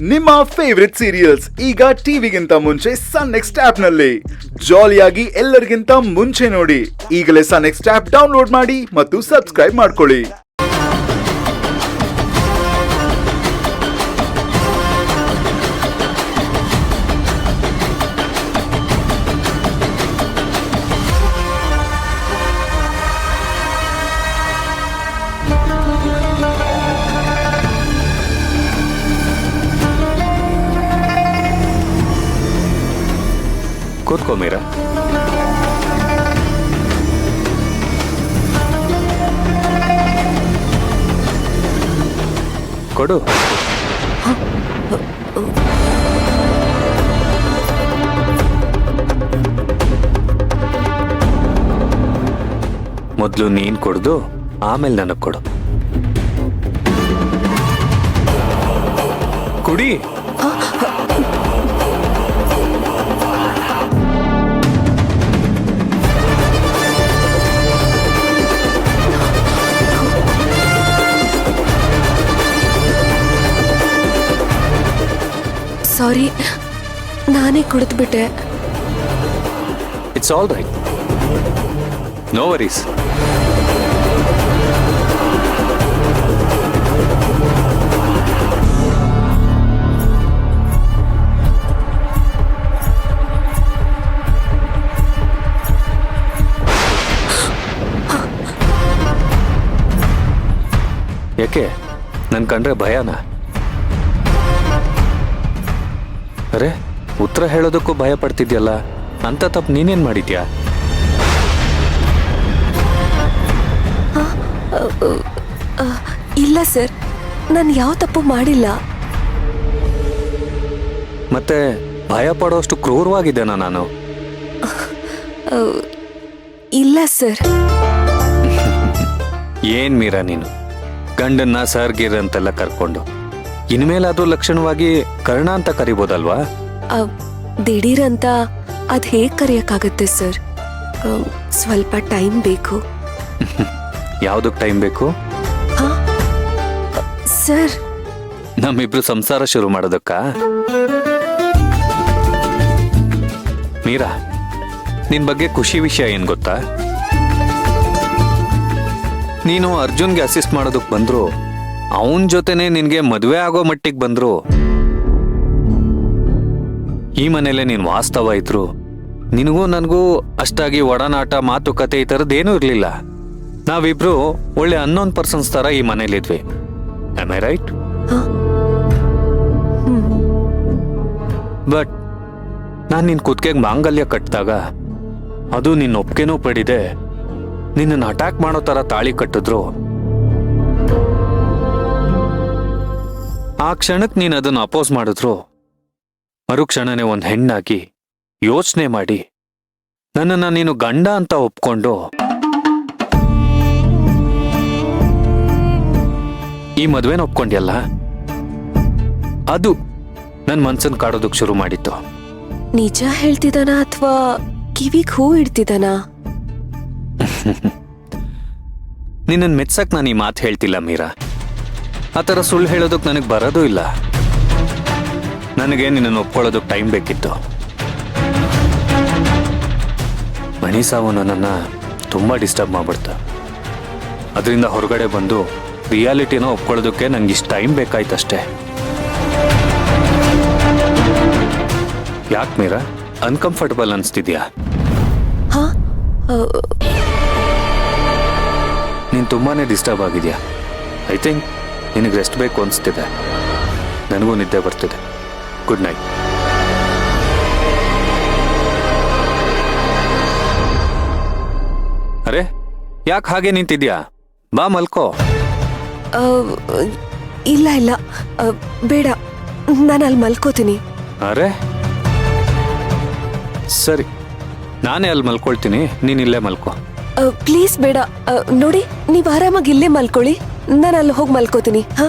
ನಿಮ್ಮ favourite serials ಈಗ ಟಿವಿಗಿಂತ ಮುಂಚೆ ಸನ್ ನೆಕ್ಸ್ಟ್ ಆಪ್ ನಲ್ಲಿ ಜಾಲಿಯಾಗಿ ಎಲ್ಲರಿಗಿಂತ ಮುಂಚೆ ನೋಡಿ. ಈಗಲೇ ಸನ್ ನೆಕ್ಸ್ಟ್ ಆಪ್ ಡೌನ್ಲೋಡ್ ಮಾಡಿ ಮತ್ತು ಸಬ್ಸ್ಕ್ರೈಬ್ ಮಾಡ್ಕೊಳ್ಳಿ. ಕೂತ್ಕೋ ಮೀರಾ. ಕೊಡು. ಮೊದಲು ನೀನ್ ಕೊಡ್ದು ಆಮೇಲೆ ನನಗೆ ಕೊಡು. ಕುಡಿ. ಸಾರಿ, ನಾನೇ ಕುಡಿದ್ಬಿಟ್ಟೆ. It's all right, no worries. ಯಾಕೆ ನನ್ ಕಂಡ್ರೆ ಭಯನಾ? ಅರೆ, ಉತ್ತರ ಹೇಳೋದಕ್ಕೂ ಭಯ ಪಡ್ತಿದ್ಯಲ್ಲ, ಅಂತ ತಪ್ಪು ನೀನೇನ್ ಮಾಡಿದ್ಯಾ? ಇಲ್ಲ ಸರ್, ನಾನು ಯಾವ ತಪ್ಪು ಮಾಡಿಲ್ಲ. ಮತ್ತೆ ಭಯ ಪಡೋಷ್ಟು ಕ್ರೂರವಾಗಿದ್ದೇನಾ ನಾನು? ಇಲ್ಲ ಸರ್. ಏನ್ ಮೀರಾ ನೀನು, ಗಂಡನ್ನ ಸರ್ಗಿರ್ ಅಂತೆಲ್ಲ ಕರ್ಕೊಂಡು ಇನ್ಮೇಲಾದ್ರೂ ಲಕ್ಷಣವಾಗಿ ಕರ್ಣ ಅಂತ ಕರಿಬೋದಲ್ವಾ? ದಿಢೀರಂತ ಅದ್ ಹೇಗ್ ಕರೆಯಕ್ಕಾಗತ್ತೆ ಸರ್? ಸ್ವಲ್ಪ ಟೈಮ್ ಬೇಕು. ಯಾವ್ದಕ್ ಟೈಮ್ ಬೇಕು ಸರ್? ನಮ್ಮಿಬ್ರು ಸಂಸಾರ ಶುರು ಮಾಡೋದಕ್ಕ? ಮೀರಾ, ನಿನ್ ಬಗ್ಗೆ ಖುಷಿ ವಿಷಯ ಏನ್ ಗೊತ್ತಾ? ನೀನು ಅರ್ಜುನ್ಗೆ ಅಸಿಸ್ಟ್ ಮಾಡೋದಕ್ ಬಂದ್ರು, ಅವನ್ ಜೊತೆನೆ ನಿನ್ಗೆ ಮದುವೆ ಆಗೋ ಮಟ್ಟಿಗೆ ಬಂದ್ರು, ಈ ಮನೇಲೆ ನೀನ್ ವಾಸ್ತವ ಇದ್ರು, ನಿನಗೂ ನನ್ಗೂ ಅಷ್ಟಾಗಿ ಒಡನಾಟ ಮಾತುಕತೆ ಈ ಥರದ್ದೇನೂ ಇರ್ಲಿಲ್ಲ. ನಾವಿಬ್ರು ಒಳ್ಳೆ ಅನ್ನೋನ್ ಪರ್ಸನ್ಸ್ ತರ ಈ ಮನೇಲಿದ್ವಿ. Am I right? ಬಟ್ ನಾನ್ ನಿನ್ ಕುತ್ತಿಗೆಗೆ ಮಾಂಗಲ್ಯ ಕಟ್ಟಿದಾಗ, ಅದು ನಿನ್ನ ಒಪ್ಪಿಗೆನೂ ಪಡಿದೆ ನಿನ್ನನ್ನು ಅಟ್ಯಾಕ್ ಮಾಡೋ ತರ ತಾಳಿ ಕಟ್ಟಿದ್ರು, ಆ ಕ್ಷಣಕ್ಕೆ ನೀನು ಅದನ್ನು ಅಪೋಸ್ ಮಾಡಿದ್ರು, ಮರುಕ್ಷಣನೇ ಒಂದು ಹೆಣ್ಣಾಗಿ ಯೋಚನೆ ಮಾಡಿ ನನ್ನನ್ನು ನೀನು ಗಂಡ ಅಂತ ಒಪ್ಕೊಂಡು ಈ ಮದುವೆನ ಒಪ್ಕೊಂಡ್ಯಲ್ಲ, ಅದು ನನ್ನ ಮನ್ಸನ್ ಕಾಡೋದಕ್ಕೆ ಶುರು ಮಾಡಿತ್ತು. ನಿಜ ಹೇಳ್ತಿದ್ದಾನ ಅಥವಾ ಕಿವಿಗ್ ಹೂ ಇಡ್ತಿದ್ದಾನ? ನಿನ್ನನ್ನು ಮೆಚ್ಚಕ್ ನಾನು ಈ ಮಾತು ಹೇಳ್ತಿಲ್ಲ ಮೀರಾ. ಆ ಥರ ಸುಳ್ಳು ಹೇಳೋದಕ್ಕೆ ನನಗೆ ಬರೋದೂ ಇಲ್ಲ. ನನಗೆ ನಿನ್ನನ್ನು ಒಪ್ಕೊಳ್ಳೋದಕ್ಕೆ ಟೈಮ್ ಬೇಕಿತ್ತು. ಮಣಿ ಸಾವು ನನ್ನನ್ನು ತುಂಬ ಡಿಸ್ಟರ್ಬ್ ಮಾಡ್ಬಿಡ್ತು. ಅದರಿಂದ ಹೊರಗಡೆ ಬಂದು ರಿಯಾಲಿಟಿನ ಒಪ್ಕೊಳ್ಳೋದಕ್ಕೆ ನನಗೆ ಇಷ್ಟು ಟೈಮ್ ಬೇಕಾಯ್ತಷ್ಟೇ. ಯಾಕೆ ಮೀರಾ, ಅನ್ಕಂಫರ್ಟಬಲ್ ಅನಿಸ್ತಿದ್ಯಾ? ನೀನು ತುಂಬಾನೇ ಡಿಸ್ಟರ್ಬ್ ಆಗಿದ್ಯಾ. ಐ ಥಿಂಕ್ ನಿನಗೆ ರೆಸ್ಟ್ ಬೇಕು ಅನಿಸ್ತಿದೆ. ನನಗೂ ನಿದ್ದೆ ಬರ್ತಿದೆ. Good night. ಅರೆ, ಯಾಕೆ ಹಾಗೆ ನಿಂತಿದ್ಯಾ? ಬಾ ಮಲ್ಕೋ. ಇಲ್ಲ ಇಲ್ಲ, ಬೇಡ, ನಾನು ಅಲ್ಲಿ ಮಲ್ಕೋತೀನಿ. ಅರೆ ಸರಿ, ನಾನೇ ಅಲ್ಲಿ ಮಲ್ಕೊಳ್ತೀನಿ, ನೀನ್ ಇಲ್ಲೇ ಮಲ್ಕೋ. ಪ್ಲೀಸ್ ಬೇಡ. ನೋಡಿ, ನೀವು ಆರಾಮಾಗಿ ಇಲ್ಲೇ ಮಲ್ಕೊಳ್ಳಿ, ನಾನು ಅಲ್ಲಿ ಹೋಗಿ ಮಲ್ಕೋತೀನಿ. ಹಾ.